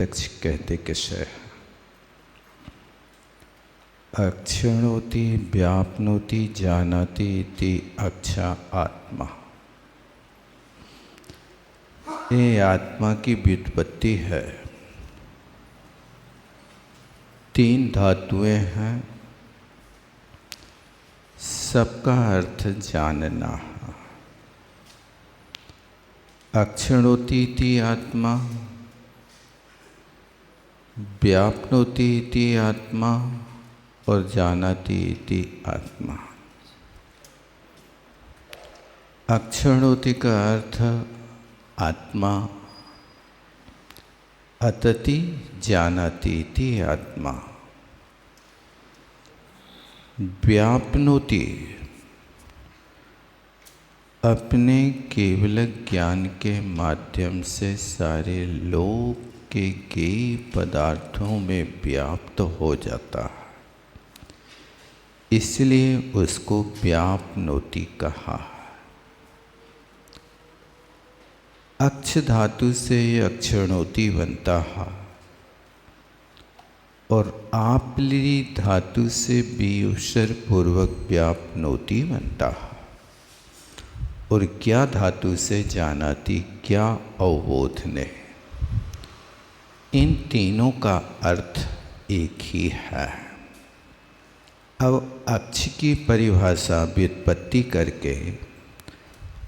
प्रत्यक्ष कहते किसे? अक्षणोति व्याप्नोति जानाति इति अक्षा आत्मा। ये आत्मा की व्युत्पत्ति है। तीन धातुएं हैं, सबका अर्थ जानना। अक्षणोति इति आत्मा, व्याप्नोति इति आत्मा और जानाति इति आत्मा। अक्षणोति का अर्थ आत्मा, अतति जानाति इति आत्मा। व्याप्नोति अपने केवल ज्ञान के माध्यम से सारे लोक के गेय पदार्थों में व्याप्त हो जाता है, इसलिए उसको व्याप्नोति कहा। अक्ष धातु से अक्षणोति बनता है और आपली धातु से बीउषर पूर्वक व्याप्नोति बनता है और क्या धातु से जानाति, क्या अवबोध ने। इन तीनों का अर्थ एक ही है। अब अक्ष की परिभाषा व्युत्पत्ति करके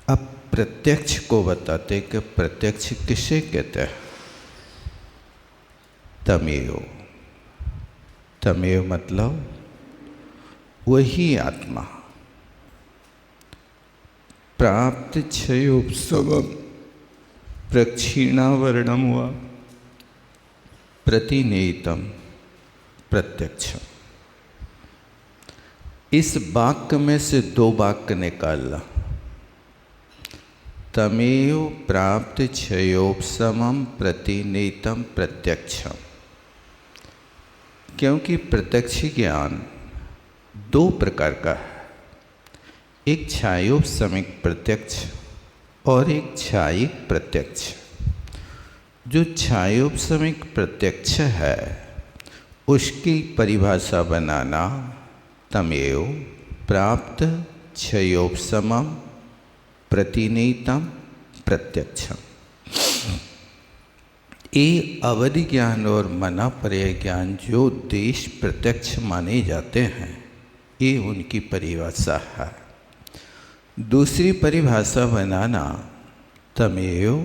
अब प्रत्यक्ष को बताते कि प्रत्यक्ष किसे कहते हैं। तमेव, तमेव मतलब वही आत्मा। प्राप्त क्षयोपशमम् प्रक्षीणावरणम हुआ प्रतिनियतम प्रत्यक्षम। इस वाक्य में से दो वाक्य निकालना। तमेव प्राप्त क्षयोपशमम् प्रतिनियतम प्रत्यक्षम, क्योंकि प्रत्यक्ष ज्ञान दो प्रकार का है, एक क्षयोपशमिक प्रत्यक्ष और एक क्षयिक प्रत्यक्ष। जो क्षयोपशमिक प्रत्यक्ष है उसकी परिभाषा बनाना तमेव प्राप्त क्षयोपशमम् प्रतिनियतम प्रत्यक्षम। ये अवधि ज्ञान और मनापर्याय ज्ञान जो देश प्रत्यक्ष माने जाते हैं, ये उनकी परिभाषा है। दूसरी परिभाषा बनाना तमेव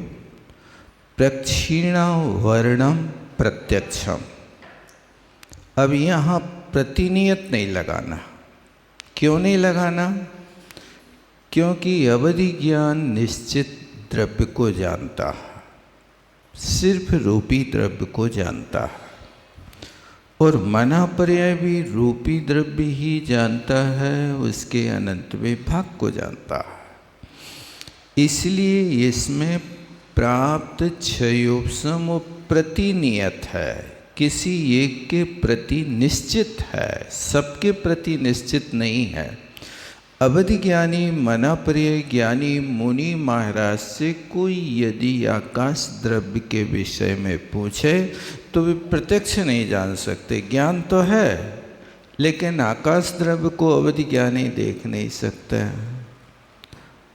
प्रक्षीणावर्णम प्रत्यक्षम। अब यहाँ प्रतिनियत नहीं लगाना। क्यों नहीं लगाना? क्योंकि अवधि ज्ञान निश्चित द्रव्य को जानता है, सिर्फ रूपी द्रव्य को जानता है, और मनापर्याय भी रूपी द्रव्य ही जानता है, उसके अनंत विभाग को जानता है। इसलिए इसमें प्राप्त क्षयोपशम प्रतिनियत है, किसी एक के प्रति निश्चित है, सबके प्रति निश्चित नहीं है। अवधि ज्ञानी मनापर्याय ज्ञानी मुनि महाराज से कोई यदि आकाश द्रव्य के विषय में पूछे तो वे प्रत्यक्ष नहीं जान सकते। ज्ञान तो है, लेकिन आकाश द्रव्य को अवधि ज्ञानी देख नहीं सकते,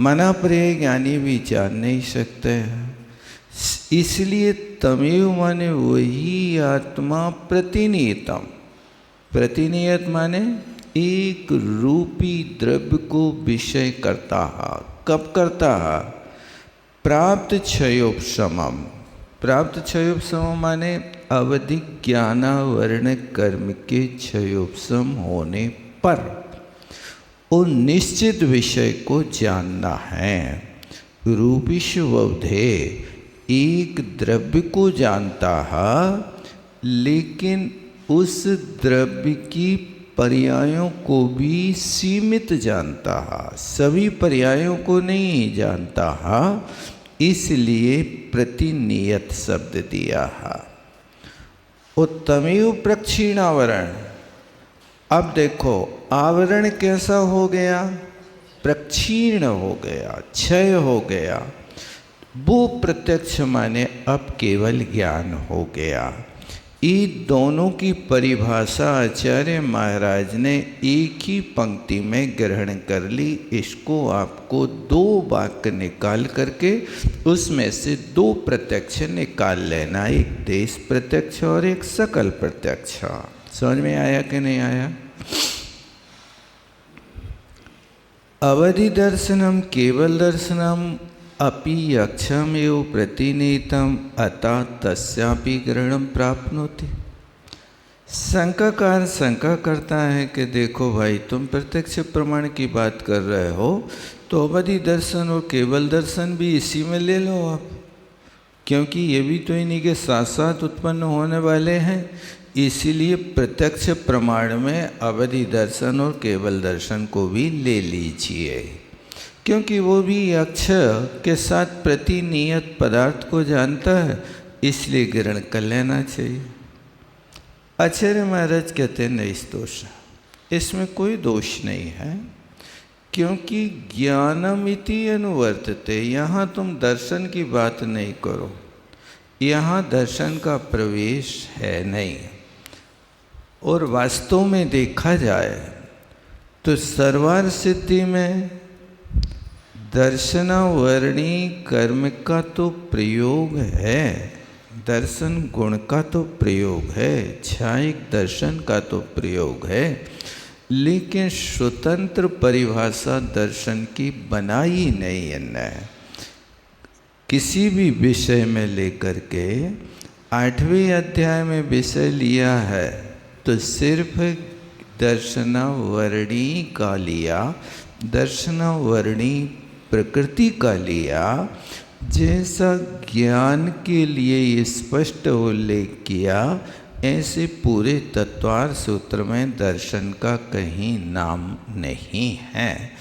मनापर्याय ज्ञानी भी जान नहीं सकते। इसलिए तमेव माने वही आत्मा प्रतिनियतम। प्रतिनियत माने एक रूपी द्रव्य को विषय करता है। कब करता है? प्राप्त क्षयोपशमम्। प्राप्त क्षयोपशम माने अवधि ज्ञानावरण कर्म के क्षयोपशम होने पर उन निश्चित विषय को जानना है। रूपिष्ववधे एक द्रव्य को जानता है, लेकिन उस द्रव्य की पर्यायों को भी सीमित जानता है, सभी पर्यायों को नहीं जानता है, इसलिए प्रतिनियत शब्द दिया है। और तमेव प्रक्षीणावरण। अब देखो आवरण कैसा हो गया? प्रक्षीण हो गया, क्षय हो गया। वो प्रत्यक्ष माने अब केवल ज्ञान हो गया। ये दोनों की परिभाषा आचार्य महाराज ने एक ही पंक्ति में ग्रहण कर ली। इसको आपको दो वाक्य निकाल करके उसमें से दो प्रत्यक्ष निकाल लेना, एक देश प्रत्यक्ष और एक सकल प्रत्यक्ष। समझ में आया कि नहीं आया? अवधि दर्शनम केवल दर्शनम अपि यक्षमेव प्रतिनीतम अतः तस्यापि ग्रहणम प्राप्नोति। शंकाकार शंका करता है कि देखो भाई, तुम प्रत्यक्ष प्रमाण की बात कर रहे हो तो अवधि दर्शन और केवल दर्शन भी इसी में ले लो आप, क्योंकि ये भी तो इन्हीं के साथ साथ उत्पन्न होने वाले हैं। इसीलिए प्रत्यक्ष प्रमाण में अवधि दर्शन और केवल दर्शन को भी ले लीजिए, क्योंकि वो भी यक्ष के साथ प्रतिनियत पदार्थ को जानता है, इसलिए ग्रहण कर लेना चाहिए। आचार्य महाराज कहते हैं नहीं दोष, इसमें कोई दोष नहीं है, क्योंकि ज्ञानमिति अनुवर्तते। यहाँ तुम दर्शन की बात नहीं करो, यहाँ दर्शन का प्रवेश है नहीं। और वास्तव में देखा जाए तो सर्वार सिद्धि में दर्शनावर्णी कर्म का तो प्रयोग है, दर्शन गुण का तो प्रयोग है, छायिक दर्शन का तो प्रयोग है, लेकिन स्वतंत्र परिभाषा दर्शन की बनाई नहीं है। किसी भी विषय में लेकर के 8वें अध्याय में विषय लिया है तो सिर्फ दर्शनावर्णी का लिया, दर्शनावर्णी प्रकृति का लिया, जैसा ज्ञान के लिए स्पष्ट उल्लेख किया, ऐसे पूरे तत्वार्थ सूत्र में दर्शन का कहीं नाम नहीं है।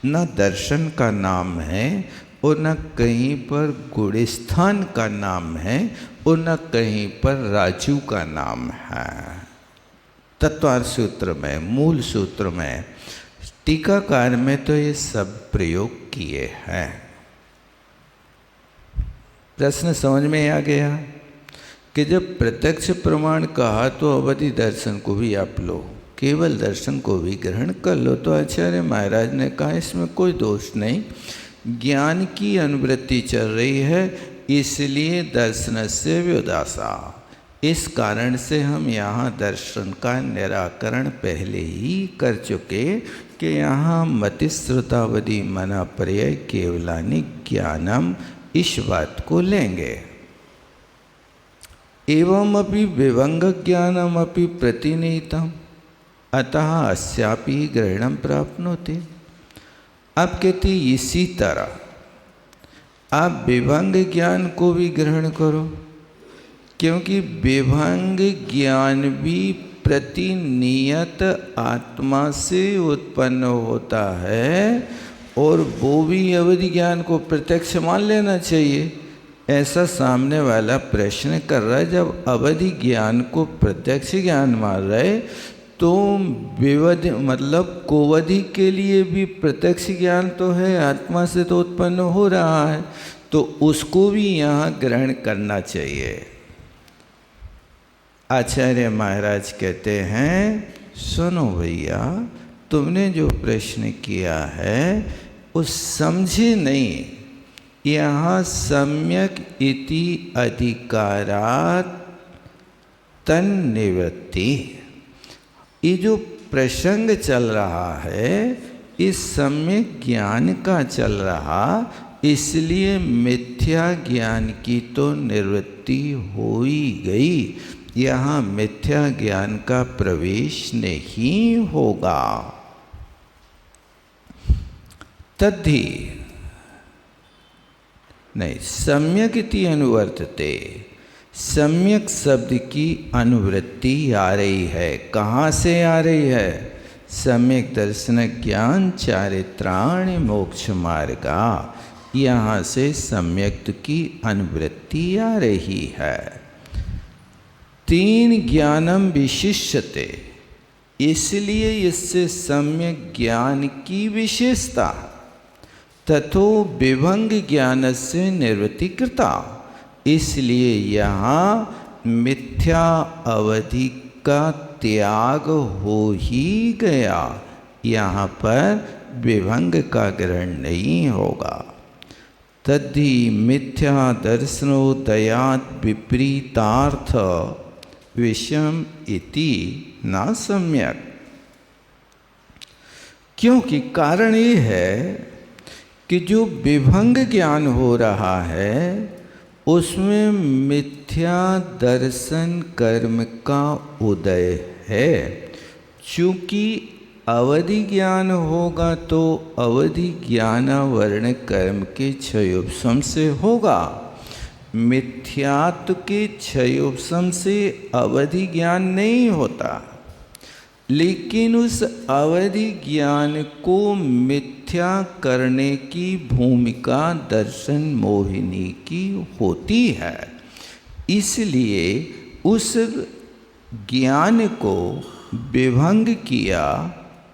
न दर्शन का नाम है और न कहीं पर गुणस्थान का नाम है और न कहीं पर राजू का नाम है। तत्वार्थ सूत्र में, मूल सूत्र में, टीकाकार में तो ये सब प्रयोग किए हैं। प्रश्न समझ में आ गया कि जब प्रत्यक्ष प्रमाण कहा तो अवधि दर्शन को भी आप लो, केवल दर्शन को भी ग्रहण कर लो। तो आचार्य महाराज ने कहा इसमें कोई दोष नहीं, ज्ञान की अनुवृत्ति चल रही है, इसलिए दर्शन से व्युदासा। इस कारण से हम यहाँ दर्शन का निराकरण पहले ही कर चुके कि यहाँ मतिश्रुतावधि मना पर्याय केवलानि ज्ञानम, इस बात को लेंगे। एवं अपि विभंग ज्ञानम अपि प्रतिनीतम अतः अस्यापि ग्रहणम प्राप्नोति। आप कहते इसी तरह आप विभंग ज्ञान को भी ग्रहण करो, क्योंकि विभंग ज्ञान भी प्रतिनियत आत्मा से उत्पन्न होता है और वो भी अवधि ज्ञान को प्रत्यक्ष मान लेना चाहिए। ऐसा सामने वाला प्रश्न कर रहा है, जब अवधि ज्ञान को प्रत्यक्ष ज्ञान मान रहे तो विवधि मतलब कोवधि के लिए भी प्रत्यक्ष ज्ञान तो है, आत्मा से तो उत्पन्न हो रहा है, तो उसको भी यहाँ ग्रहण करना चाहिए। आचार्य महाराज कहते हैं सुनो भैया, तुमने जो प्रश्न किया है उस समझे नहीं। यहाँ सम्यक इति अधिकारात् तन्निवृत्ति, ये जो प्रसंग चल रहा है इस सम्यक ज्ञान का चल रहा, इसलिए मिथ्या ज्ञान की तो निवृत्ति हो ही गई। यहाँ मिथ्या ज्ञान का प्रवेश नहीं होगा। तद्धि नहीं, सम्यक इति अनुवर्तते, सम्यक शब्द की अनुवृत्ति आ रही है। कहाँ से आ रही है? सम्यक दर्शन ज्ञान चारित्राणि मोक्ष मार्गा, यहाँ से सम्यक की अनुवृत्ति आ रही है। तीन ज्ञानम विशिष्यते, इसलिए इससे सम्यक ज्ञान की विशेषता। तथो विभंग ज्ञानस्य निवृत्ति कृता। इसलिए यहाँ मिथ्या अवधि का त्याग हो ही गया, यहाँ पर विभंग का ग्रहण नहीं होगा। तद्धि मिथ्या दर्शनोदयात् विपरीतार्थ विषम इति न सम्यक। क्योंकि कारण ये है कि जो विभंग ज्ञान हो रहा है उसमें मिथ्या दर्शन कर्म का उदय है। चूँकि अवधि ज्ञान होगा तो अवधि ज्ञानावरण कर्म के क्षयोपशम से होगा। मिथ्यात्व के क्षयोपशम से अवधि ज्ञान नहीं होता, लेकिन उस अवधि ज्ञान को मिथ्या करने की भूमिका दर्शन मोहिनी की होती है। इसलिए उस ज्ञान को विभंग किया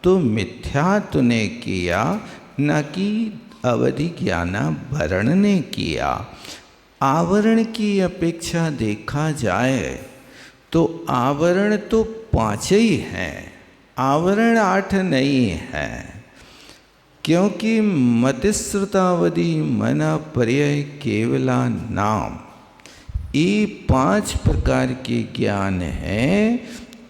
तो मिथ्यात्व ने किया, न कि अवधि ज्ञानावरण ने किया। आवरण की अपेक्षा देखा जाए तो आवरण तो 5 ही हैं, आवरण 8 नहीं है। क्योंकि मतिश्रुतावधि मना पर्यय केवला नाम, ये 5 प्रकार के ज्ञान हैं।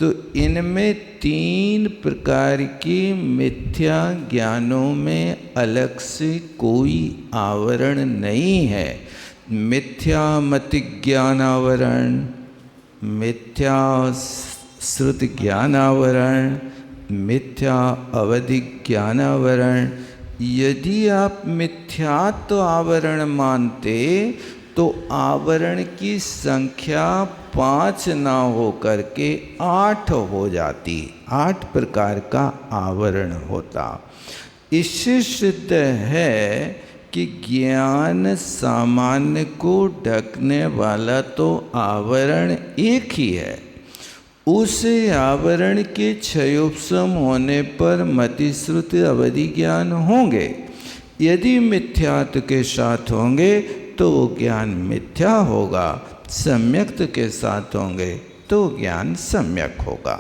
तो इनमें 3 प्रकार के मिथ्या ज्ञानों में अलग से कोई आवरण नहीं है। मिथ्या मति ज्ञानावरण, मिथ्या श्रुति ज्ञानावरण, मिथ्या अवधि ज्ञानावरण। यदि आप मिथ्यात्व आवरण मानते तो आवरण की संख्या 5 ना हो करके 8 हो जाती, 8 प्रकार का आवरण होता। इससे सिद्ध है कि ज्ञान सामान्य को ढकने वाला तो आवरण एक ही है। उस आवरण के क्षयोपशम होने पर मतिश्रुति अवधि ज्ञान होंगे। यदि मिथ्यात्व के साथ होंगे तो ज्ञान मिथ्या होगा, सम्यक्त के साथ होंगे तो ज्ञान सम्यक होगा।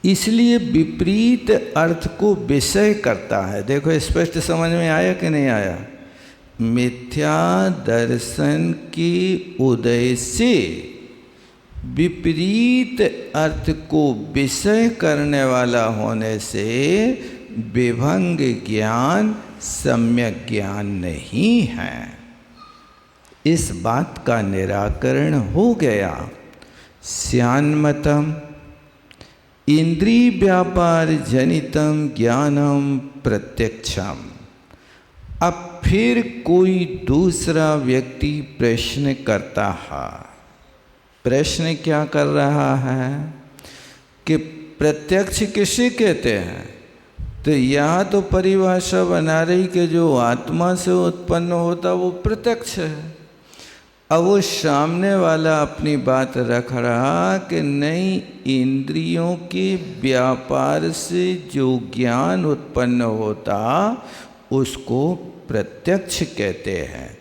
इसलिए विपरीत अर्थ को विषय करता है। देखो स्पष्ट समझ में आया कि नहीं आया? मिथ्या दर्शन के उदय से विपरीत अर्थ को विषय करने वाला होने से विभंग ज्ञान सम्यक ज्ञान नहीं है। इस बात का निराकरण हो गया। स्यान्मतम इंद्रिय व्यापार जनितम ज्ञानम प्रत्यक्षम। अब फिर कोई दूसरा व्यक्ति प्रश्न करता है। प्रश्न क्या कर रहा है कि प्रत्यक्ष किसे कहते हैं? तो यहाँ तो परिभाषा बना रही कि जो आत्मा से उत्पन्न होता वो प्रत्यक्ष है। अब वो सामने वाला अपनी बात रख रहा कि नहीं, इंद्रियों के व्यापार से जो ज्ञान उत्पन्न होता उसको प्रत्यक्ष कहते हैं,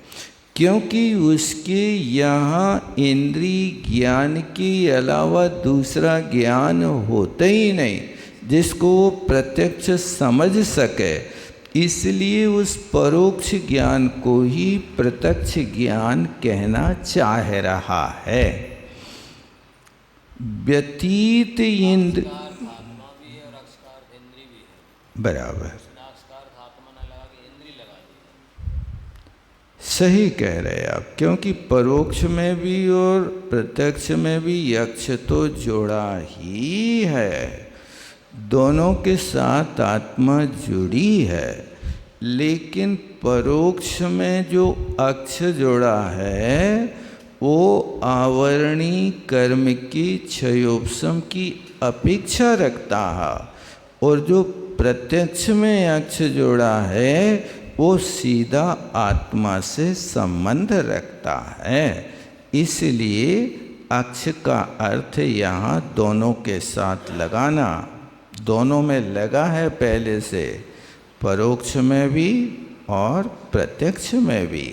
क्योंकि उसके यहाँ इंद्रिय ज्ञान के अलावा दूसरा ज्ञान होता ही नहीं जिसको वो प्रत्यक्ष समझ सके। इसलिए उस परोक्ष ज्ञान को ही प्रत्यक्ष ज्ञान कहना चाह रहा है। व्यतीत इंद्र बराबर सही कह रहे आप, क्योंकि परोक्ष में भी और प्रत्यक्ष में भी यक्ष तो जोड़ा ही है। दोनों के साथ आत्मा जुड़ी है, लेकिन परोक्ष में जो अक्ष जोड़ा है वो आवरणी कर्म की क्षयोपशम की अपेक्षा रखता है, और जो प्रत्यक्ष में अक्ष जोड़ा है वो सीधा आत्मा से संबंध रखता है। इसलिए अक्ष का अर्थ यहाँ दोनों के साथ लगाना, दोनों में लगा है पहले से, परोक्ष में भी और प्रत्यक्ष में भी।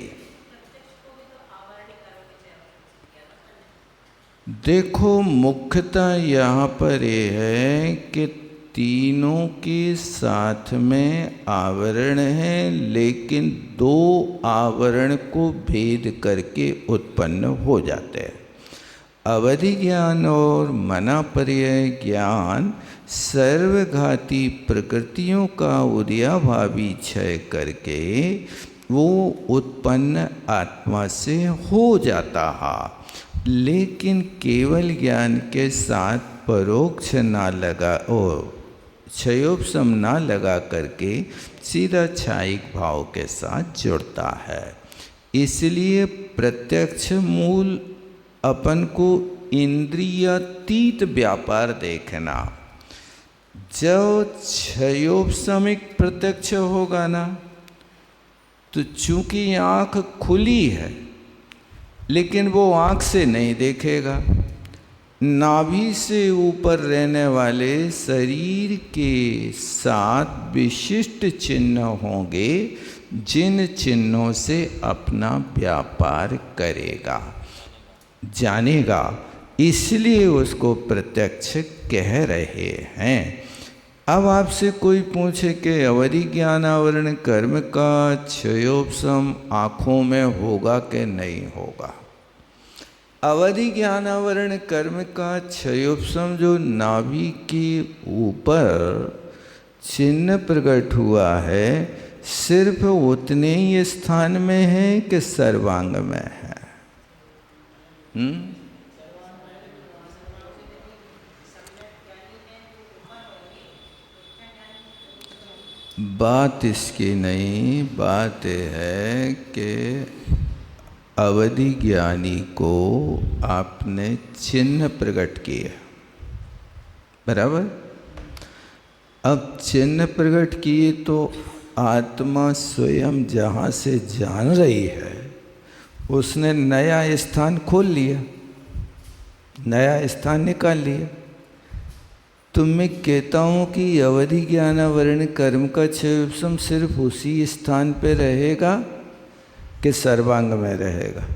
देखो मुख्यतः यहाँ पर ये है कि तीनों के साथ में आवरण है, लेकिन दो आवरण को भेद करके उत्पन्न हो जाते हैं। अवधि ज्ञान और मनापर्यय ज्ञान सर्वघाती प्रकृतियों का उदयाभावी क्षय करके वो उत्पन्न आत्मा से हो जाता है, लेकिन केवल ज्ञान के साथ परोक्ष ना लगा और क्षयोपशम ना लगा करके सीधा क्षयिक भाव के साथ जुड़ता है। इसलिए प्रत्यक्ष मूल अपन को इंद्रियातीत व्यापार देखना। जब क्षयोपशमिक प्रत्यक्ष होगा ना, तो चूंकि आँख खुली है लेकिन वो आँख से नहीं देखेगा। नाभि से ऊपर रहने वाले शरीर के साथ विशिष्ट चिन्ह होंगे, जिन चिन्हों से अपना व्यापार करेगा, जानेगा। इसलिए उसको प्रत्यक्ष कह रहे हैं। अब आपसे कोई पूछे कि अवधि ज्ञान आवरण कर्म का क्षयोपशम आँखों में होगा कि नहीं होगा? अवधि ज्ञान आवरण कर्म का क्षयोपशम जो नाभि के ऊपर चिन्ह प्रकट हुआ है, सिर्फ उतने ही स्थान में है कि सर्वांग में है? बात इसकी नहीं, बात यह है कि अवधि ज्ञानी को आपने चिन्ह प्रकट किए, बराबर। अब चिन्ह प्रकट किए तो आत्मा स्वयं जहाँ से जान रही है उसने नया स्थान खोल लिया, नया स्थान निकाल लिया। तो मैं कहता हूँ कि अवधि ज्ञान आवरण कर्म का क्षयोपशम सिर्फ उसी स्थान पे रहेगा कि सर्वांग में रहेगा?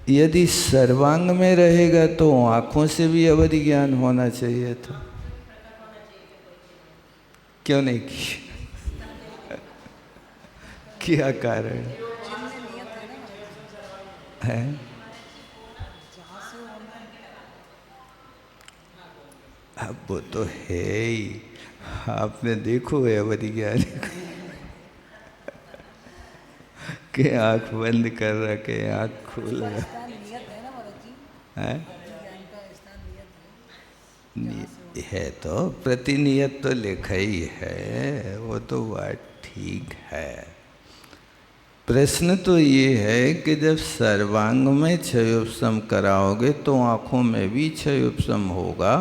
यदि सर्वांग में रहेगा तो आँखों से भी अवधि ज्ञान होना चाहिए था, क्यों नहीं किया? क्या कारण है? अब वो तो है ही, आपने देखो है अवधि ज्ञान के आँख बंद कर रखे, आँख खोल है तो प्रतिनियत तो लिखा ही है, वो तो बात ठीक है। प्रश्न तो ये है कि जब सर्वांग में क्षयोपशम कराओगे तो आँखों में भी क्षयोपशम होगा,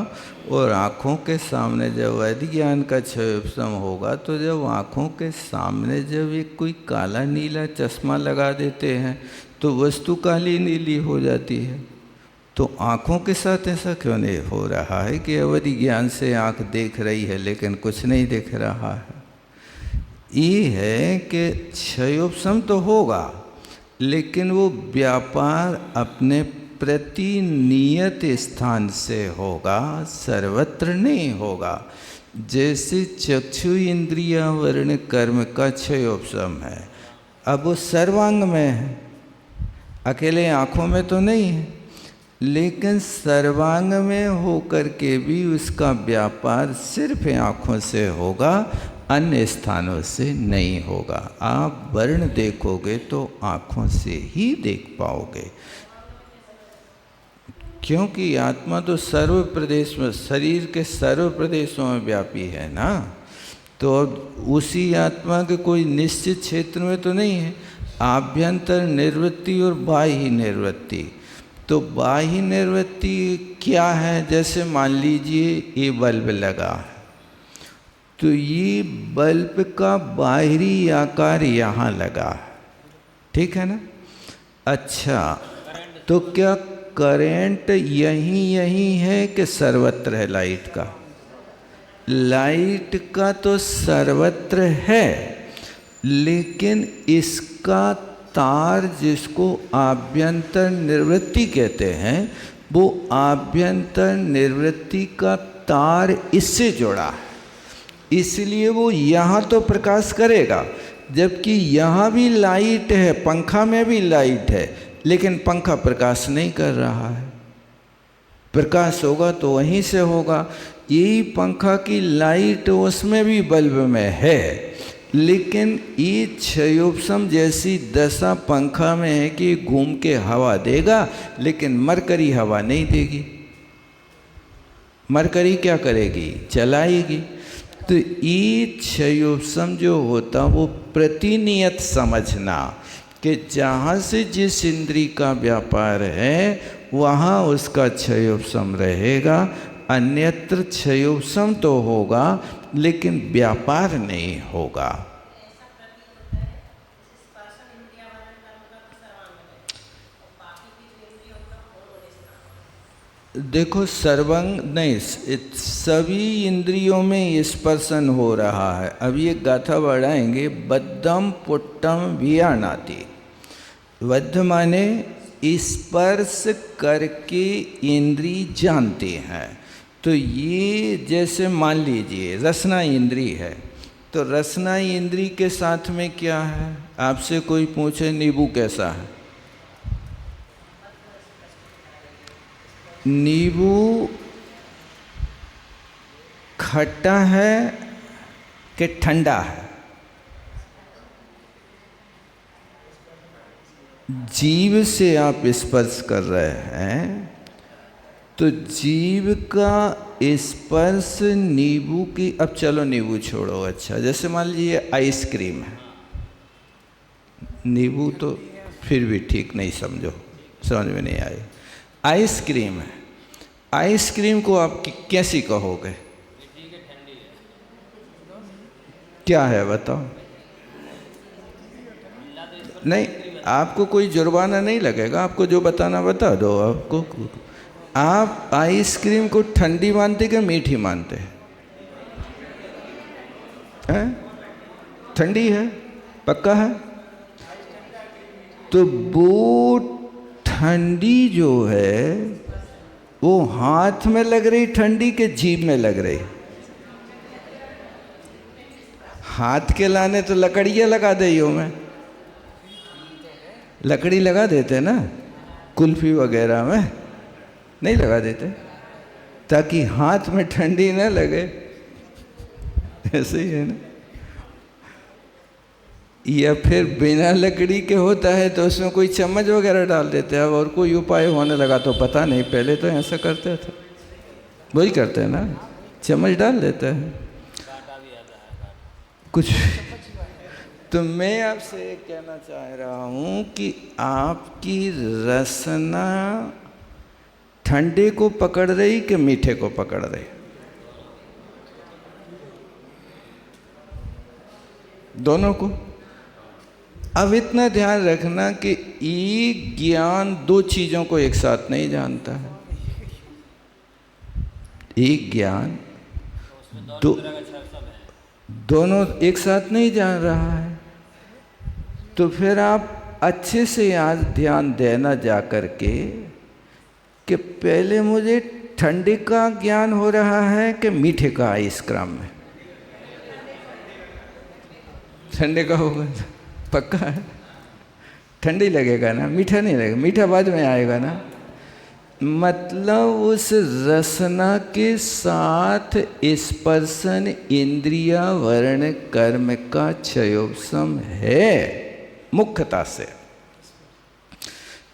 और आँखों के सामने जब अवधि ज्ञान का क्षयोपशम होगा तो जब आँखों के सामने जब एक कोई काला नीला चश्मा लगा देते हैं तो वस्तु काली नीली हो जाती है। तो आँखों के साथ ऐसा क्यों नहीं हो रहा है कि अवधि ज्ञान से आँख देख रही है लेकिन कुछ नहीं दिख रहा है? ये है कि क्षयोपशम तो होगा लेकिन वो व्यापार अपने प्रतिनियत स्थान से होगा, सर्वत्र नहीं होगा। जैसे चक्षु इंद्रिया वर्ण कर्म का क्षयोपशम है, अब वो सर्वांग में है, अकेले आँखों में तो नहीं है, लेकिन सर्वांग में होकर के भी उसका व्यापार सिर्फ आँखों से होगा, अन्य स्थानों से नहीं होगा। आप वर्ण देखोगे तो आँखों से ही देख पाओगे, क्योंकि आत्मा तो सर्व प्रदेश में, शरीर के सर्व प्रदेशों में व्यापी है ना। तो उसी आत्मा के कोई निश्चित क्षेत्र में तो नहीं है। आभ्यंतर निर्वृत्ति और बाह्य निर्वृत्ति, तो बाह्य निर्वृत्ति क्या है? जैसे मान लीजिए ये बल्ब लगा है, तो ये बल्ब का बाहरी आकार यहाँ लगा है, ठीक है ना? अच्छा, तो क्या करंट यहीं है कि सर्वत्र है लाइट का? लाइट का तो सर्वत्र है, लेकिन इसका तार जिसको आभ्यंतर निर्वृत्ति कहते हैं, वो आभ्यंतर निर्वृत्ति का तार इससे जुड़ा है, इसलिए वो यहाँ तो प्रकाश करेगा, जबकि यहाँ भी लाइट है, पंखा में भी लाइट है, लेकिन पंखा प्रकाश नहीं कर रहा है। प्रकाश होगा तो वहीं से होगा। यही पंखा की लाइट उसमें भी बल्ब में है, लेकिन ये क्षयोपशम जैसी दशा पंखा में है कि घूम के हवा देगा, लेकिन मरकरी हवा नहीं देगी। मरकरी क्या करेगी? चलाएगी। तो ये क्षयोपशम जो होता वो प्रतिनियत समझना कि जहाँ से जिस इंद्री का व्यापार है वहाँ उसका क्षयोपशम रहेगा, अन्यत्र क्षयोपशम तो होगा लेकिन व्यापार नहीं होगा। देखो, सर्वंग नहीं, सभी इंद्रियों में स्पर्शन हो रहा है। अब ये गाथा बढ़ाएंगे, बद्धम पुट्टम वियानाति। बद्ध माने स्पर्श करके इंद्री जानते हैं। तो ये जैसे मान लीजिए रसना इंद्री है, तो रसना इंद्री के साथ में क्या है? आपसे कोई पूछे नींबू कैसा है? नींबू खट्टा है कि ठंडा है? जीव से आप स्पर्श कर रहे हैं, तो जीव का स्पर्श नींबू की, अब चलो नींबू छोड़ो, अच्छा जैसे मान लीजिए आइसक्रीम है, नींबू तो फिर भी ठीक नहीं, समझो, समझ में नहीं आए। आइसक्रीम है, आइसक्रीम को आप कैसी कहोगे? क्या है बताओ? नहीं, आपको कोई जुर्माना नहीं लगेगा, आपको जो बताना बता दो। आपको, आप आइसक्रीम को ठंडी मानते कि मीठी मानते हैं? ठंडी है, पक्का है? तो वो ठंडी जो है वो हाथ में लग रही ठंडी के जीभ में लग रही? हाथ के लाने तो लकड़ियाँ लगा दे, यो में लकड़ी लगा देते ना, कुल्फी वगैरह में नहीं लगा देते, ताकि हाथ में ठंडी न लगे। ऐसे ही है ना। या फिर बिना लकड़ी के होता है तो उसमें कोई चम्मच वगैरह डाल देते हैं। अब और कोई उपाय होने लगा तो पता नहीं, पहले तो ऐसा करते थे, वही करते हैं ना, चम्मच डाल देते हैं कुछ। तो मैं आपसे ये कहना चाह रहा हूँ कि आपकी रसना ठंडे को पकड़ रही कि मीठे को पकड़ रही? दोनों को। अब इतना ध्यान रखना कि एक ज्ञान दो चीज़ों को एक साथ नहीं जानता है। एक ज्ञान दोनों एक साथ नहीं जान रहा है। तो फिर आप अच्छे से आज ध्यान देना जा कर के कि पहले मुझे ठंडे का ज्ञान हो रहा है कि मीठे का आइसक्रीम में? ठंडे का होगा, पक्का है। ठंडी लगेगा ना, मीठा नहीं लगेगा, मीठा बाद में आएगा ना। मतलब उस रसना के साथ स्पर्शन इंद्रिया वर्ण कर्म का क्षयोपशम है मुख्यता से।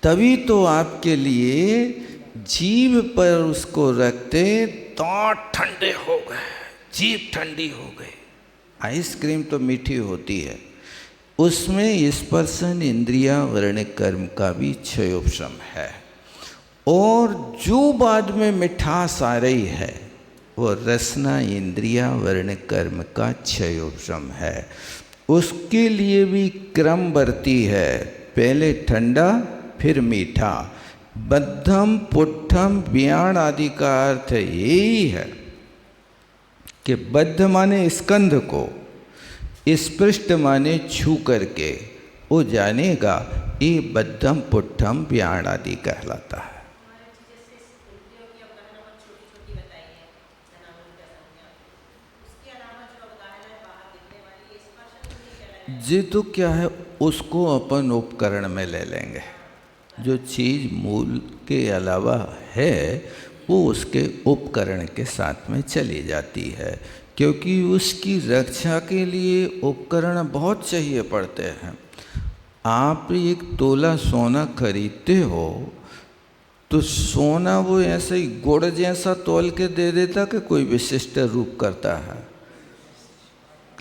तभी तो आपके लिए जीभ पर उसको रखते तो ठंडे हो गए, जीभ ठंडी हो गई। आइसक्रीम तो मीठी होती है, उसमें स्पर्शन इंद्रिया वर्ण कर्म का भी क्षयोपशम है। और जो बाद में मिठास आ रही है वो रसना इंद्रिया वर्ण कर्म का क्षयोपशम है। उसके लिए भी क्रम बरती है, पहले ठंडा फिर मीठा। बद्धम पुट्ठम व्याण आदि का अर्थ यही है कि बद्ध माने स्कंध को, स्पृष्ट माने छू करके वो जानेगा, ये बद्धम पुट्ठम व्याण आदि कहलाता है। जी तो क्या है, उसको अपन उपकरण में ले लेंगे। जो चीज़ मूल के अलावा है वो उसके उपकरण के साथ में चली जाती है, क्योंकि उसकी रक्षा के लिए उपकरण बहुत चाहिए पड़ते हैं। आप एक तोला सोना खरीदते हो तो सोना वो ऐसे ही गुड़ जैसा तोल के दे देता कि कोई विशिष्ट रूप करता है।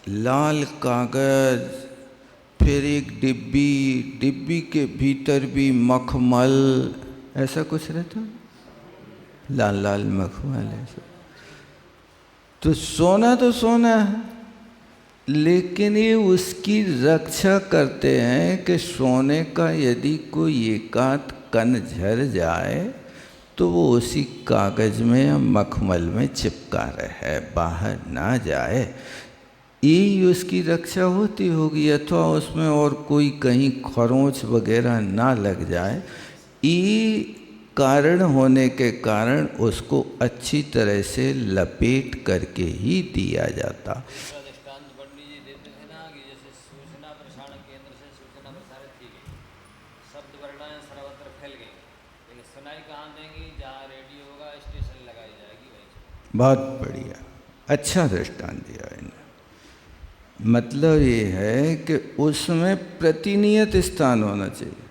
लाल कागज, फिर एक डिब्बी के भीतर भी मखमल, ऐसा कुछ रहता, लाल लाल मखमल ऐसा। तो सोना है, लेकिन ये उसकी रक्षा करते हैं कि सोने का यदि कोई एकाध कण झर जाए तो वो उसी कागज में या मखमल में चिपका रहे, बाहर ना जाए। यही उसकी रक्षा होती होगी, अथवा उसमें और कोई कहीं खरोंच वगैरह ना लग जाए। ये कारण होने के कारण उसको अच्छी तरह से लपेट करके ही दिया जाता। बहुत बढ़िया, अच्छा दृष्टांत दिया इन्हें। मतलब ये है कि उसमें प्रतिनियत स्थान होना चाहिए।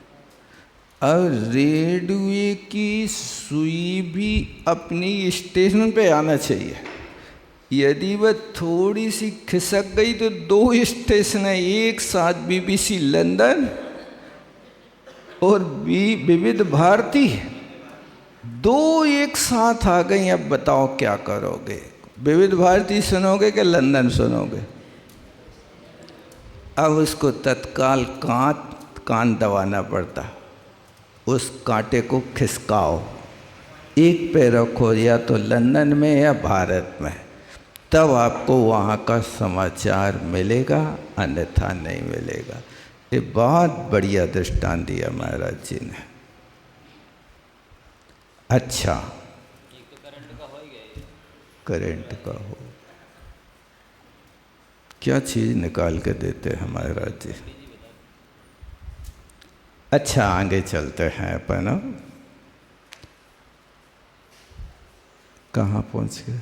अब रेडियो की सुई भी अपनी स्टेशन पे आना चाहिए। यदि वह थोड़ी सी खिसक गई तो 2 स्टेशन है एक साथ, BBC लंदन और विविध भारती, 2 एक साथ आ गई। अब बताओ क्या करोगे, विविध भारती सुनोगे कि लंदन सुनोगे? अब उसको तत्काल कान दबाना पड़ता, उस कांटे को खिसकाओ, एक पे रखो, या तो लंदन में या भारत में, तब आपको वहाँ का समाचार मिलेगा, अन्यथा नहीं मिलेगा। ये बहुत बढ़िया दृष्टांत दिया महाराज जी ने। अच्छा, करंट का हो, क्या चीज़ निकाल के देते हैं महाराज जी। अच्छा, आगे चलते हैं अपन। कहाँ पहुँच गए?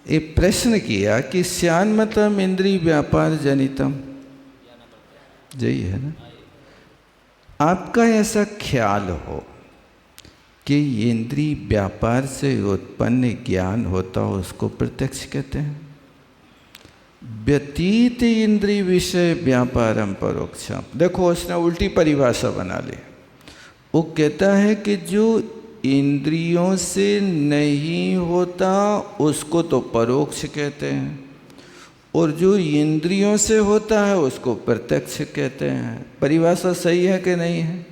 एक प्रश्न किया कि स्यान्मतम इंद्रिय व्यापार जनितम, यही है ना? आपका ऐसा ख्याल हो कि इंद्रिय व्यापार से उत्पन्न ज्ञान होता हो, उसको प्रत्यक्ष कहते हैं। व्यतीत इंद्रिय विषय व्यापारम परोक्षम। देखो उसने उल्टी परिभाषा बना ली। वो कहता है कि जो इंद्रियों से नहीं होता उसको तो परोक्ष कहते हैं, और जो इंद्रियों से होता है उसको प्रत्यक्ष कहते हैं। परिभाषा सही है कि नहीं है?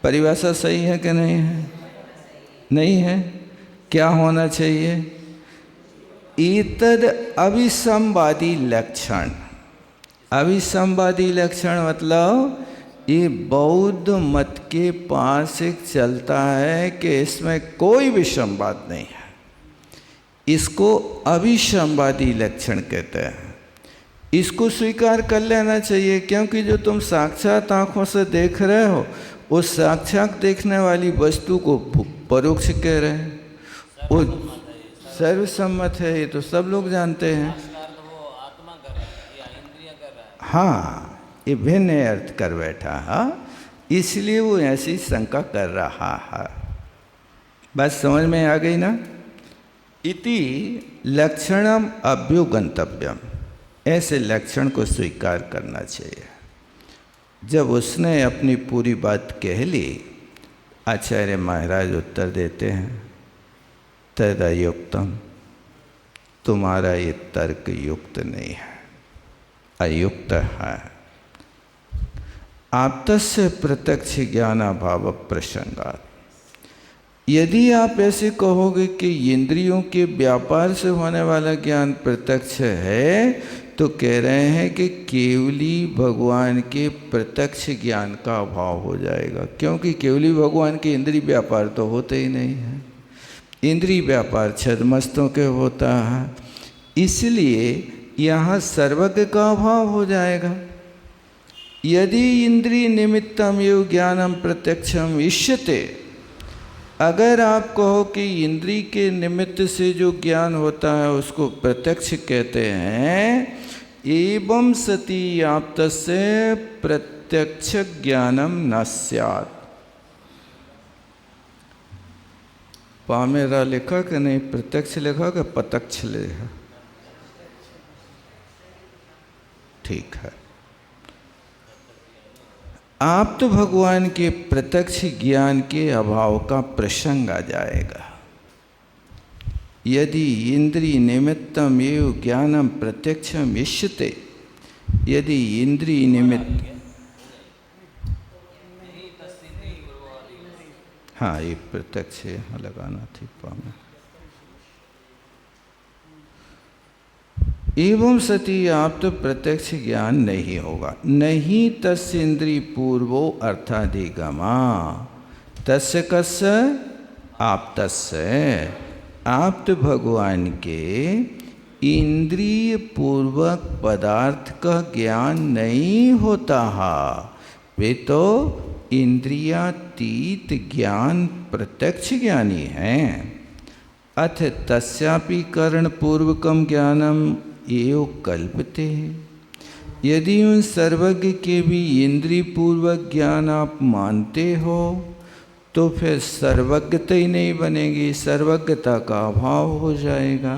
परिभाषा सही है कि नहीं है? नहीं है? क्या होना चाहिए? एतद अविसंवादी लक्षण। अविसंवादी लक्षण मतलब ये बौद्ध मत के पास एक चलता है कि इसमें कोई भी संवाद नहीं है, इसको अविसंवादी लक्षण कहते हैं। इसको स्वीकार कर लेना चाहिए, क्योंकि जो तुम साक्षात आंखों से देख रहे हो उस साक्षात देखने वाली वस्तु को परोक्ष कह रहे हैं। वो सर्वसम्मत है, ये तो सब लोग जानते हैं। हाँ, ये भिन्न अर्थ कर बैठा है, इसलिए वो ऐसी शंका कर रहा है। बस समझ में आ गई ना? इति लक्षणम अभ्युगंतव्यम, ऐसे लक्षण को स्वीकार करना चाहिए। जब उसने अपनी पूरी बात कह ली, आचार्य महाराज उत्तर देते हैं, तदयुक्तम, तुम्हारा ये तर्क युक्त नहीं है, अयुक्त है। आपतस्य प्रत्यक्ष ज्ञानाभाव प्रसंगात, यदि आप ऐसे कहोगे कि इंद्रियों के व्यापार से होने वाला ज्ञान प्रत्यक्ष है, तो कह रहे हैं कि केवली भगवान के प्रत्यक्ष ज्ञान का अभाव हो जाएगा, क्योंकि केवली भगवान के इंद्रिय व्यापार तो होते ही नहीं है। इंद्रिय व्यापार छद्मस्तों के होता है, इसलिए यहाँ सर्वज्ञ का अभाव हो जाएगा। यदि इंद्रिय निमित्तम एव ज्ञानम प्रत्यक्षम इष्यते, अगर आप कहो कि इंद्रिय के निमित्त से जो ज्ञान होता है उसको प्रत्यक्ष कहते हैं, एवं सति आप्तस्य प्रत्यक्ष ज्ञानम न स्यात्। पामेरा लिखा कि नहीं, प्रत्यक्ष लिखा कि प्रत्यक्ष लिखा? ठीक है। आप तो भगवान के प्रत्यक्ष ज्ञान के अभाव का प्रसंग आ जाएगा। यदि इंद्रिय निमित्तम एव ज्ञानम प्रत्यक्षम इष्यते, यदि इंद्रिय निमित्त, हाँ ये प्रत्यक्ष लगाना थी पामे। एवं सती आप तो प्रत्यक्ष ज्ञान नहीं होगा। नहीं तस्य इंद्रिय पूर्वो अर्थाधिगमा, तस्य कस्य आप तस्य। आप तो भगवान के इंद्रिय पूर्वक पदार्थ का ज्ञान नहीं होता है, वे तो इंद्रियातीत ज्ञान प्रत्यक्ष ज्ञानी हैं। अथ तस्यापि कर्ण पूर्वकम ज्ञानम एव कल्पते। यदि उन सर्वज्ञ के भी इंद्रिय पूर्वक ज्ञान आप मानते हो, तो फिर सर्वज्ञता ही नहीं बनेगी, सर्वज्ञता का अभाव हो जाएगा।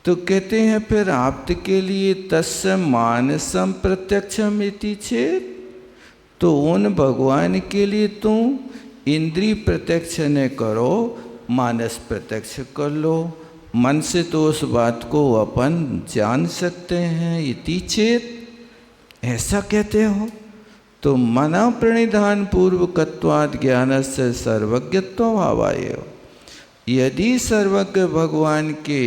तो कहते हैं फिर आप्त के लिए तस्य मानसम प्रत्यक्षम इति चेत, तो उन भगवान के लिए तुम इंद्रिय प्रत्यक्ष न करो, मानस प्रत्यक्ष कर लो। मन से तो उस बात को अपन जान सकते हैं। इति चेत, ऐसा कहते हो तो मना प्रणिधान पूर्वकत्वाद ज्ञान से सर्वज्ञत्व भावाय। यदि सर्वज्ञ भगवान के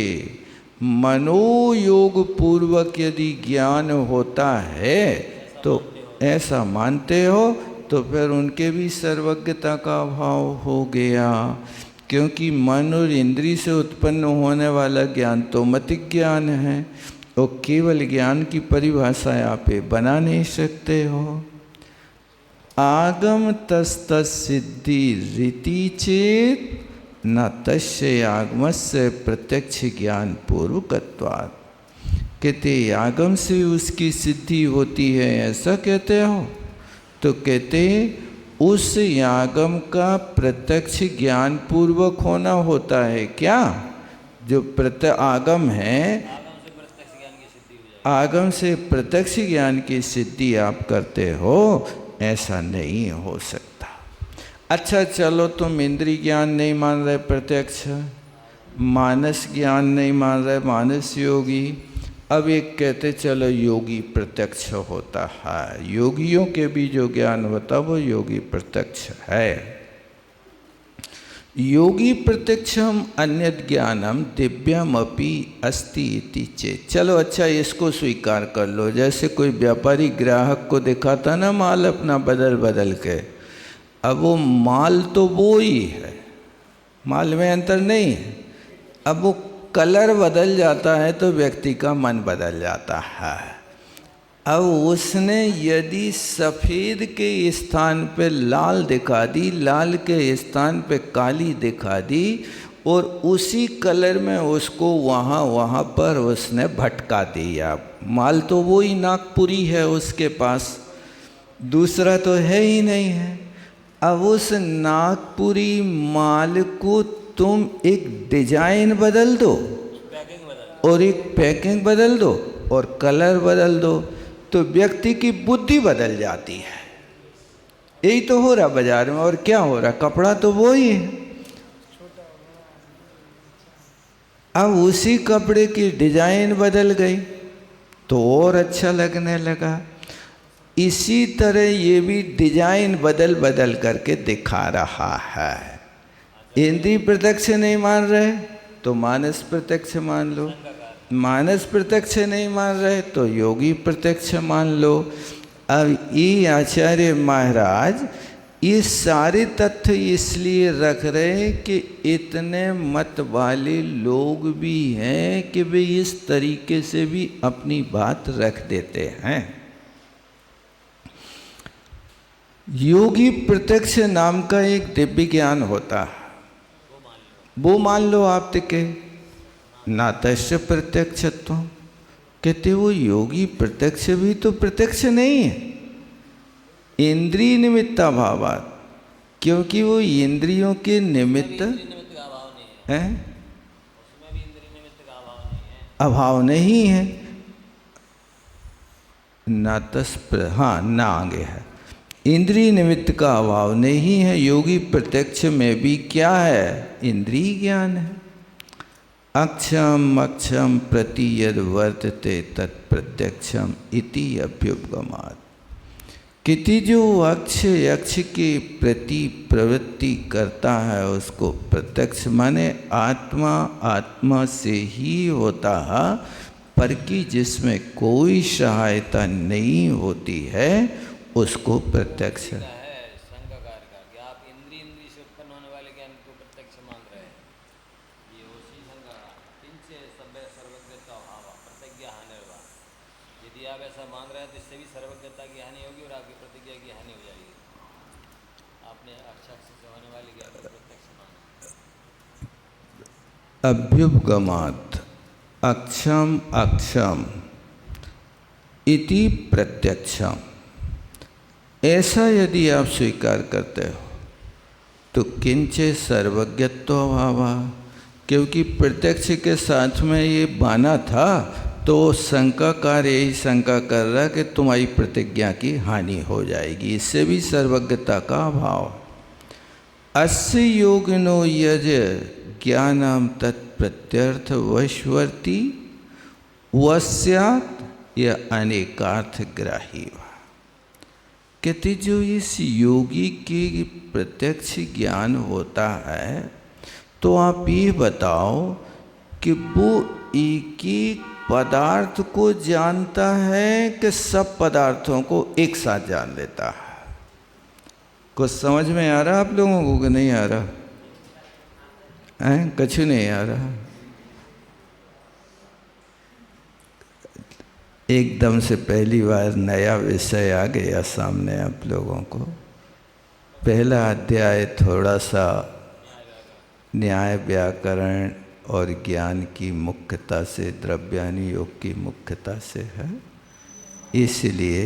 मनोयोग पूर्वक यदि ज्ञान होता है, तो ऐसा मानते हो, तो फिर उनके भी सर्वज्ञता का अभाव हो गया। क्योंकि मन और इंद्रिय से उत्पन्न होने वाला ज्ञान तो मतिक ज्ञान है, तो केवल ज्ञान की परिभाषा आप बना नहीं सकते हो। आगम तस्त सिद्धि रीति चेत न तस्य आगमस्य प्रत्यक्ष ज्ञान पूर्वकत्वात्। कहते आगम से उसकी सिद्धि होती है, ऐसा कहते हो? तो कहते उस आगम का प्रत्यक्ष ज्ञान पूर्वक होना होता है क्या? जो आगम है, आगम से प्रत्यक्ष ज्ञान की सिद्धि आप करते हो, ऐसा नहीं हो सकता। अच्छा चलो, तुम इंद्रिय ज्ञान नहीं मान रहे प्रत्यक्ष, मानस ज्ञान नहीं मान रहे मानस योगी, अब एक कहते चलो योगी प्रत्यक्ष होता है। योगियों के भी जो ज्ञान होता वो योगी प्रत्यक्ष है। योगी प्रत्यक्षम अन्यद ज्ञानम दिव्यम अपि अस्ति इति चेत्। चलो अच्छा, इसको स्वीकार कर लो। जैसे कोई व्यापारी ग्राहक को दिखाता ना माल अपना बदल बदल के, अब वो माल तो वो ही है, माल में अंतर नहीं है। अब वो कलर बदल जाता है तो व्यक्ति का मन बदल जाता है। अब उसने यदि सफ़ेद के स्थान पे लाल दिखा दी, लाल के स्थान पे काली दिखा दी, और उसी कलर में उसको वहाँ पर उसने भटका दिया। माल तो वो ही नागपुरी है उसके पास, दूसरा तो है ही नहीं है। अब उस नागपुरी माल को तुम एक डिजाइन बदल दो और एक पैकिंग बदल दो और कलर बदल दो, तो व्यक्ति की बुद्धि बदल जाती है। यही तो हो रहा बाजार में, और क्या हो रहा, कपड़ा तो वो ही है। अब उसी कपड़े की डिजाइन बदल गई तो और अच्छा लगने लगा। इसी तरह ये भी डिजाइन बदल बदल करके दिखा रहा है। इंद्रिय प्रत्यक्ष नहीं मान रहे तो मानस प्रत्यक्ष मान लो, मानस प्रत्यक्ष नहीं मान रहे तो योगी प्रत्यक्ष मान लो। अब ये आचार्य महाराज ये सारे तथ्य इसलिए रख रहे हैं कि इतने मत वाले लोग भी हैं कि वे इस तरीके से भी अपनी बात रख देते हैं। योगी प्रत्यक्ष नाम का एक दिव्य ज्ञान होता है, वो मान लो आप टिके नातश्च प्रत्यक्षत्व, कहते वो योगी प्रत्यक्ष भी तो प्रत्यक्ष नहीं है, इंद्रिय निमित्ता भावात, क्योंकि वो इंद्रियों के निमित्त है, अभाव नहीं है। हाँ ना आगे है, इंद्रिय निमित्त का अभाव नहीं है। योगी प्रत्यक्ष में भी क्या है, इंद्रिय ज्ञान है। अक्षम अक्षम प्रति यद वर्तते तत्प्रत्यक्षम इति अभ्युपगमात्, किति जो अक्ष यक्ष के प्रति प्रवृत्ति करता है उसको प्रत्यक्ष माने आत्मा आत्मा से ही होता है, पर कि जिसमें कोई सहायता नहीं होती है उसको प्रत्यक्ष। अभ्युपगमात् अक्षम अक्षम इति प्रत्यक्षम, ऐसा यदि आप स्वीकार करते हो तो किंचे सर्वज्ञत्व अभावा, क्योंकि प्रत्यक्ष के साथ में ये बाना था तो शंकाकार यही शंका कर रहा कि तुम्हारी प्रतिज्ञा की हानि हो जाएगी, इससे भी सर्वज्ञता का अभाव। अस्य योगिनो यज ज्ञानम तत्प्रत्यर्थ वशवर्ती वस्यात् या अनेकार्थ ग्राही, कहते जो इस योगी के प्रत्यक्ष ज्ञान होता है तो आप ये बताओ कि वो एक एक पदार्थ को जानता है कि सब पदार्थों को एक साथ जान लेता है। कुछ समझ में आ रहा आप लोगों को कि नहीं आ रहा है? कुछ नहीं आ रहा। एकदम से पहली बार नया विषय आ गया सामने आप लोगों को। पहला अध्याय थोड़ा सा न्याय व्याकरण और ज्ञान की मुख्यता से, द्रव्यानुयोग की मुख्यता से है, इसलिए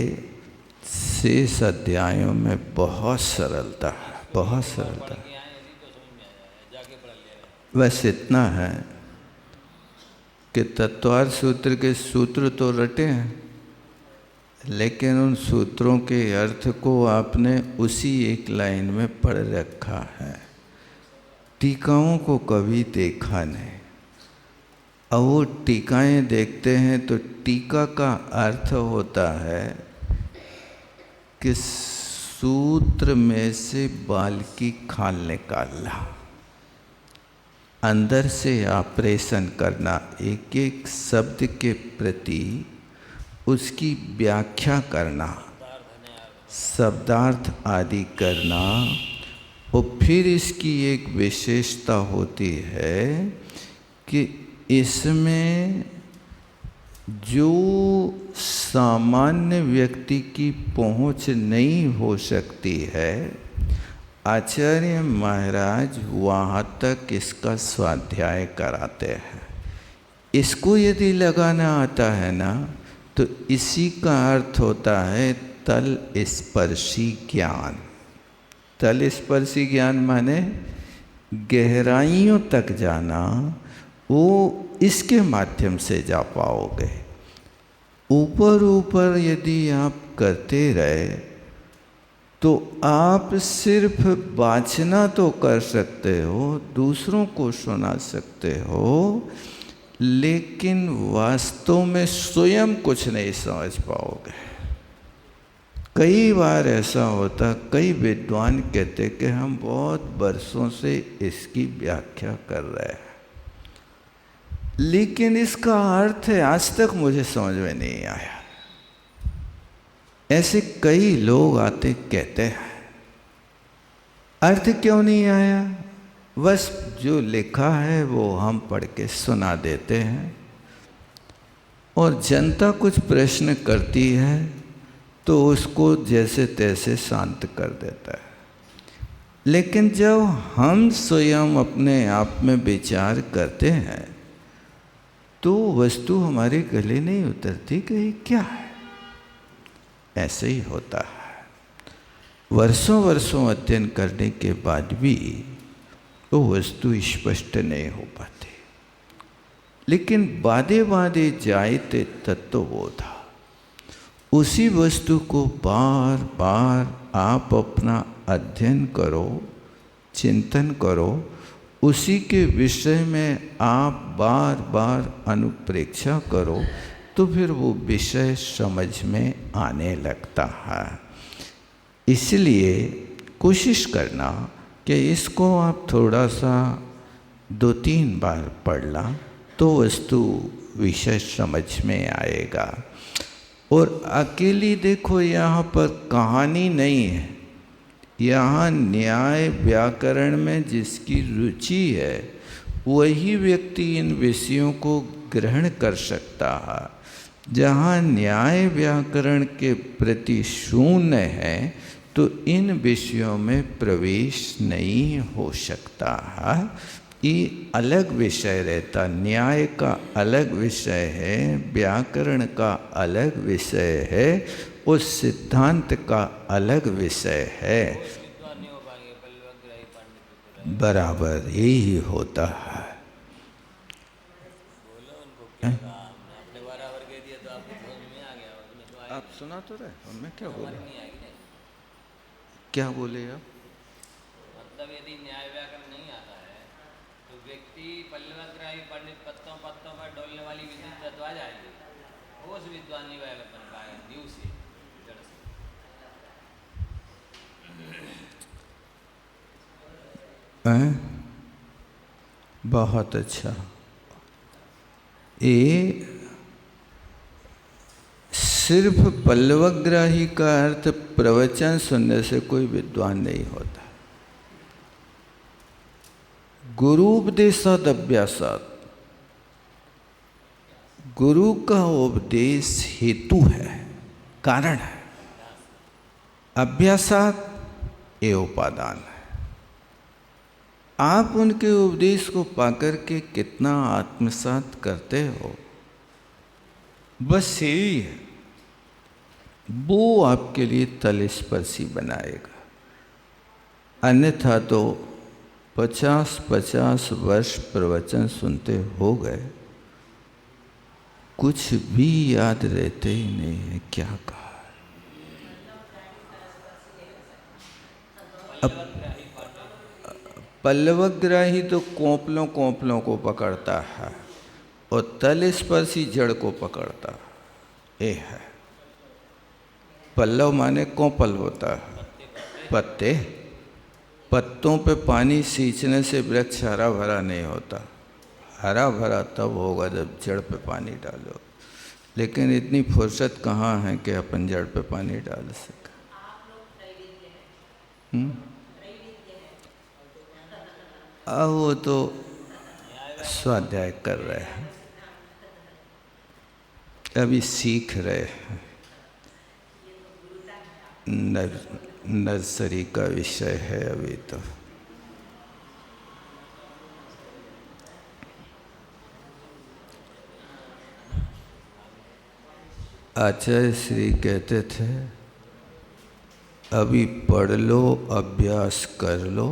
शेष अध्यायों में बहुत सरलता है, बहुत सरलता। बस इतना है कि तत्वार्थ सूत्र के सूत्र तो रटे हैं, लेकिन उन सूत्रों के अर्थ को आपने उसी एक लाइन में पढ़ रखा है, टीकाओं को कभी देखा नहीं। अब वो टीकाएँ देखते हैं तो टीका का अर्थ होता है कि सूत्र में से बाल की खाल निकालना, अंदर से ऑपरेशन करना, एक एक शब्द के प्रति उसकी व्याख्या करना, शब्दार्थ आदि करना। और फिर इसकी एक विशेषता होती है कि इसमें जो सामान्य व्यक्ति की पहुंच नहीं हो सकती है, आचार्य महाराज वहाँ तक इसका स्वाध्याय कराते हैं। इसको यदि लगाना आता है ना तो इसी का अर्थ होता है तल स्पर्शी ज्ञान। तल स्पर्शी ज्ञान माने गहराइयों तक जाना, वो इसके माध्यम से जा पाओगे। ऊपर ऊपर यदि आप करते रहे तो आप सिर्फ वाचना तो कर सकते हो, दूसरों को सुना सकते हो, लेकिन वास्तव में स्वयं कुछ नहीं समझ पाओगे। कई बार ऐसा होता, कई विद्वान कहते कि हम बहुत बरसों से इसकी व्याख्या कर रहे हैं, लेकिन इसका अर्थ है आज तक मुझे समझ में नहीं आया। ऐसे कई लोग आते कहते हैं, अर्थ क्यों नहीं आया? बस जो लिखा है वो हम पढ़ के सुना देते हैं, और जनता कुछ प्रश्न करती है तो उसको जैसे तैसे शांत कर देता है। लेकिन जब हम स्वयं अपने आप में विचार करते हैं तो वस्तु हमारे गले नहीं उतरती कि ये क्या है। ऐसे ही होता है, वर्षों वर्षों अध्ययन करने के बाद भी वो वस्तु स्पष्ट नहीं हो पाती। लेकिन बादे बादे जायते तत्वबोधा, उसी वस्तु को बार बार आप अपना अध्ययन करो, चिंतन करो, उसी के विषय में आप बार बार अनुप्रेक्षा करो, तो फिर वो विषय समझ में आने लगता है। इसलिए कोशिश करना कि इसको आप थोड़ा सा 2-3 बार पढ़ना तो वस्तु विषय समझ में आएगा। और अकेली देखो, यहाँ पर कहानी नहीं है, यहाँ न्याय व्याकरण में जिसकी रुचि है वही व्यक्ति इन विषयों को ग्रहण कर सकता है। जहाँ न्याय व्याकरण के प्रति शून्य है तो इन विषयों में प्रवेश नहीं हो सकता है। ये अलग विषय रहता, न्याय का अलग विषय है, व्याकरण का अलग विषय है, उस सिद्धांत का अलग विषय है। बराबर यही होता है। आप सुना तो रहे, मैं क्या बोले? क्या बोले आप? मतलब यदि न्याय व्याकरण नहीं आता है तो व्यक्ति पल्लवग्राही पंडित पत्तों पत्तों पर डोलने वाली विधि तत्व आ जाएगी, वो उस विद्वानी व्याकरण का है न्यू से जड़ से। बहुत अच्छा। ये सिर्फ पल्लवग्राही का अर्थ प्रवचन सुनने से कोई विद्वान नहीं होता। गुरुपदेशाद अभ्यासात, गुरु का उपदेश हेतु है, कारण है। अभ्यासात ये उपादान है। आप उनके उपदेश को पाकर के कितना आत्मसात करते हो, बस यही है, वो आपके लिए तलस्पर्शी बनाएगा। अन्यथा तो 50-50 वर्ष प्रवचन सुनते हो गए, कुछ भी याद रहते ही नहीं है क्या कहा। अब पल्लवग्राही तो कोंपलों को पकड़ता है और तलस्पर्शी जड़ को पकड़ता है। ये है, पल्लव माने कोंपल होता है, पत्ते, पत्तों पे पानी सींचने से वृक्ष हरा भरा नहीं होता। हरा भरा तब होगा जब जड़ पे पानी डालो, लेकिन इतनी फुर्सत कहाँ है कि अपन जड़ पे पानी डाल सके। अब वो तो स्वाध्याय कर रहे हैं, अभी सीख रहे हैं, नर्सरी का विषय है अभी तो। आचार्य श्री कहते थे, अभी पढ़ लो, अभ्यास कर लो,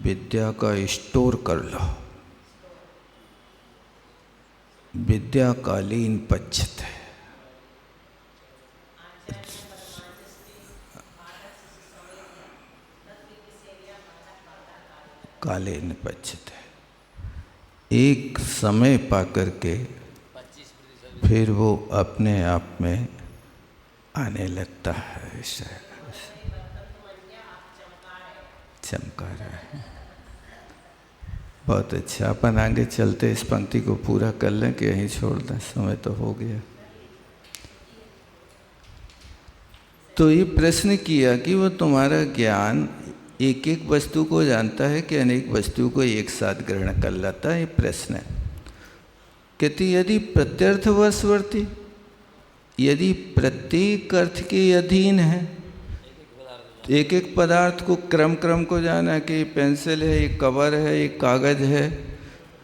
विद्या का स्टोर कर लो। विद्या कालीन पच्यते है। कालीन पच्यते है, एक समय पा करके फिर वो अपने आप में आने लगता है, चमका रहा है। बहुत अच्छा, अपन आगे चलते इस पंक्ति को पूरा कर लें कि यहीं छोड़ दें, समय तो हो गया। तो ये प्रश्न किया कि वो तुम्हारा ज्ञान एक एक वस्तु को जानता है कि अनेक वस्तु को एक साथ ग्रहण कर लेता है, ये प्रश्न है। कहती यदि प्रत्यर्थवशवर्ती, यदि प्रत्येक अर्थ के अधीन है, एक एक पदार्थ को क्रम क्रम को जाना कि ये पेंसिल है, ये कवर है, ये कागज है,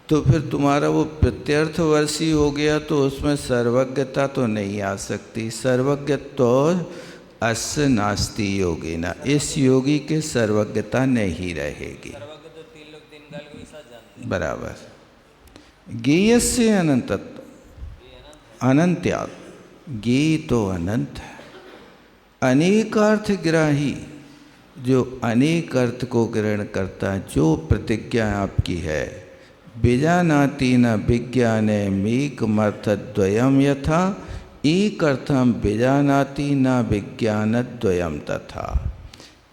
तो फिर तुम्हारा वो प्रत्यर्थवर्षी हो गया, तो उसमें सर्वज्ञता तो नहीं आ सकती। सर्वज्ञ तो अस्य नास्ति योगिना, इस योगी के सर्वज्ञता नहीं रहेगी। सर्वज्ञ तो तीन लोग तीन काल को एक साथ जानते हैं। बराबर। ज्ञेयस्य अनंतत्व, अनंत्यात्, ज्ञेय तो अनंत है। अनेकार्थ ग्राही, जो अनेक अर्थ को ग्रहण करता है, जो प्रतिज्ञा आपकी है, बीजानाति न विज्ञाने मेकमर्थद्वयम यथा, एक अर्थम बीजानाति न विज्ञानद्वयम तथा।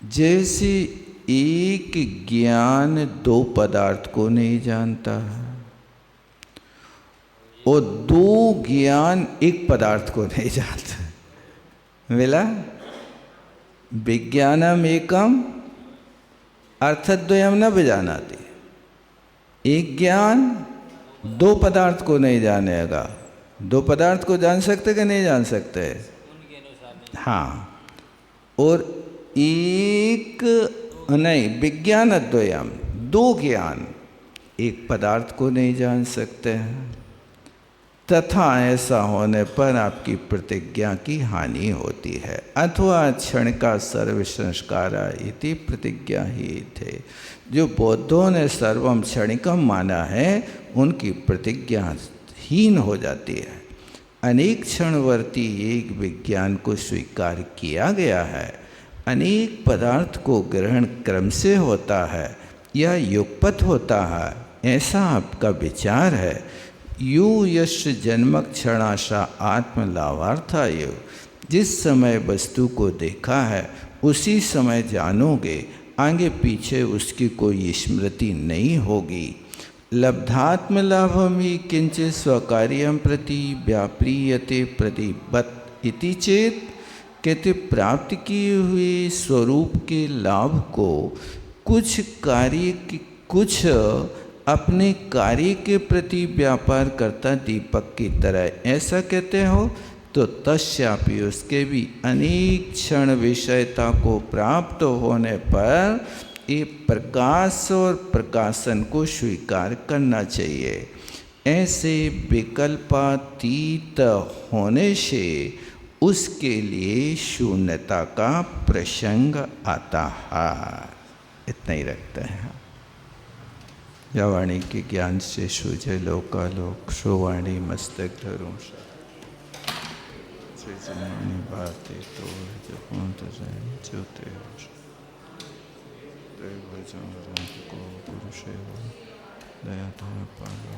जैसे एक ज्ञान दो पदार्थ को नहीं जानता है, और दो ज्ञान एक पदार्थ को नहीं जानता। मिला? विज्ञानम एकम अर्थद्वयम न विजानाति। एक ज्ञान दो पदार्थ को नहीं जानेगा। दो पदार्थ को जान सकते कि नहीं जान सकते? उनके अनुसार नहीं। हाँ। और एक नहीं, विज्ञान अद्वयम, दो ज्ञान एक पदार्थ को नहीं जान सकते हैं। तथा ऐसा होने पर आपकी प्रतिज्ञा की हानि होती है। अथवा क्षण का सर्व संस्कारा इति प्रतिज्ञा ही थे। जो बौद्धों ने सर्वम क्षणिकम माना है, उनकी प्रतिज्ञा हीन हो जाती है। अनेक क्षणवर्ती एक विज्ञान को स्वीकार किया गया है। अनेक पदार्थ को ग्रहण क्रम से होता है या युगपत होता है, ऐसा आपका विचार है। यू यश जन्मक क्षणाशा आत्मलाभार्थाय, जिस समय वस्तु को देखा है उसी समय जानोगे, आगे पीछे उसकी कोई स्मृति नहीं होगी। लब्धात्म लाभम ही किंचित स्वकार्यम प्रति व्याप्रियते प्रतिबत इति चेत। कहते प्राप्त किए हुए स्वरूप के लाभ को कुछ अपने कार्य के प्रति व्यापार करता दीपक की तरह ऐसा कहते हो, तो तस्यापि उसके भी अनेक क्षण विषयता को प्राप्त होने पर ये प्रकाश और प्रकाशन को स्वीकार करना चाहिए। ऐसे विकल्पातीत होने से उसके लिए शून्यता का प्रसंग आता है। इतना ही रखते हैं। या वाणी के ज्ञान से सूझे लोकालोक, सो वाणी मस्तक धरूं जमानी बातें तो जपूं जोते भजन को पुरुष दया पालो।